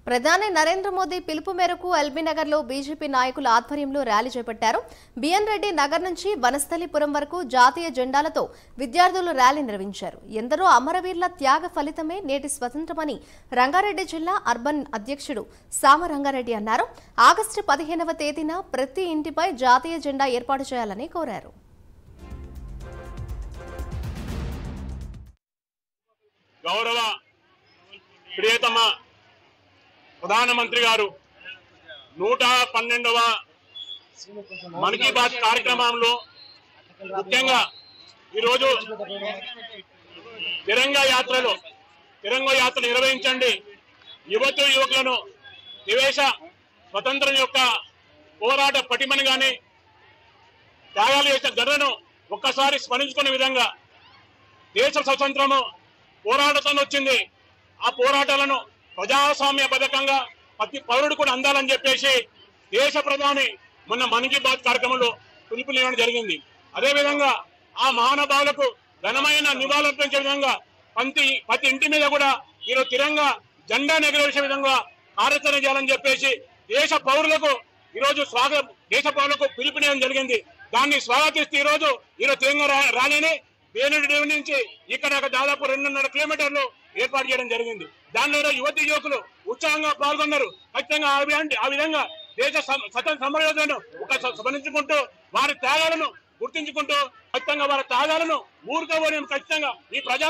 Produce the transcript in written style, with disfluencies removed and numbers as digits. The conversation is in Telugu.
ప్రధాని నరేంద్ర మోదీ పిలుపు మేరకు ఎల్బీనగర్లో బీజేపీ నాయకుల ఆధ్వర్యంలో ర్యాలీ చేపట్టారు. బిఎన్ రెడ్డి నగర్ నుంచి వనస్థలిపురం వరకు జాతీయ జెండాలతో విద్యార్థులు ర్యాలీ నిర్వహించారు. ఎందరో అమరవీరుల త్యాగ ఫలితమే నేటి స్వతంత్రమని రంగారెడ్డి జిల్లా అర్బన్ అధ్యక్షుడు సామరంగారెడ్డి అన్నారు. ఆగస్టు 15వ తేదీన ప్రతి ఇంటిపై జాతీయ జెండా ఏర్పాటు చేయాలని కోరారు. గౌరవ ప్రియతమ ప్రధానమంత్రి గారు 112వ మన్ కీ బాత్ కార్యక్రమంలో ముఖ్యంగా ఈరోజు తిరంగా యాత్ర నిర్వహించండి, యువకులను దేశ స్వతంత్రం యొక్క పోరాట పటిమని గాని త్యాగాలు చేసిన గర్వను ఒక్కసారి స్మరించుకునే విధంగా దేశ స్వతంత్రము పోరాటంతో వచ్చింది. ఆ పోరాటాలను ప్రజాస్వామ్య పథకంగా ప్రతి పౌరుడు కూడా అందాలని చెప్పేసి దేశ ప్రధాని మొన్న మన్ కీ బాత్ కార్యక్రమంలో పిలుపునివ్వడం జరిగింది. అదేవిధంగా ఆ మహానుభావులకు ఘనమైన నివాళులర్పించే విధంగా ప్రతి ఇంటి మీద కూడా ఈరోజు తిరంగా జెండా ఎగరవేసే విధంగా కార్యాచరణ చేయాలని చెప్పేసి దేశ పౌరులకు పిలుపునివ్వడం జరిగింది. దాన్ని స్వాగతిస్తూ ఈరోజు తిరంగా ర్యాలీని వేణుడి నుంచి ఇక్కడ దాదాపు 2.5 కిలోమీటర్లు ఏర్పాటు చేయడం జరిగింది. దానిలో యువకులు ఉత్సాహంగా పాల్గొన్నారు. ఖచ్చితంగా ఆ విధంగా దేశ స్వతంత్ర సమరయోధులను స్మరించుకుంటూ వారి త్యాగాలను గుర్తించుకుంటూ ఖచ్చితంగా వారి త్యాగాలను ఊరుకోవడం ఖచ్చితంగా ఈ ప్రజా